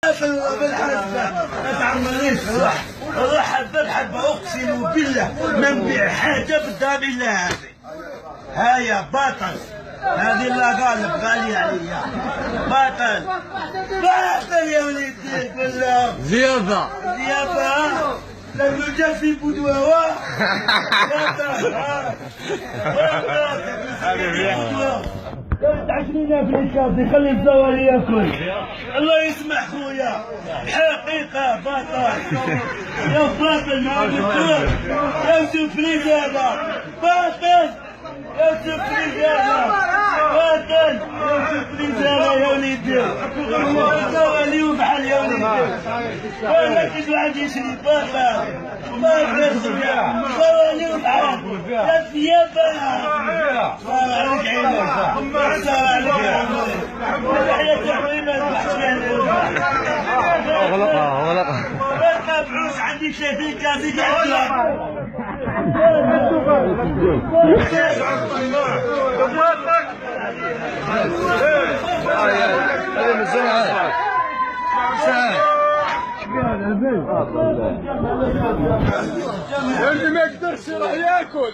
بالحبة ما تعمرنيش. روح حبة بحبة اقسم بالله ما نبيع حاجة بالدار الا هذه. هيا بطل، هذه اللي قالب غالية عليا. بطل بطل يا وليدي كلهم زيادة لانه جا في بودواوة. تعشرينا في الشاطئ خلي الزوالي ياكل. الله يسمح خويا حقيقة بطل يا باطل مع الدكتور يا سفريز هذا باطل يا سفريز هذا باطل يا سفريز هذا يا وليدي الزوالي وبحال يا وليدي ولا كي واحد يشري باطل زوالي وبحال يا ثياب صار عليك عينك صار عليك عينك تحية حبيبة غلقها ما تابعوش عندي شيء في كاسي اللي ما يقدرش يروح ياكل.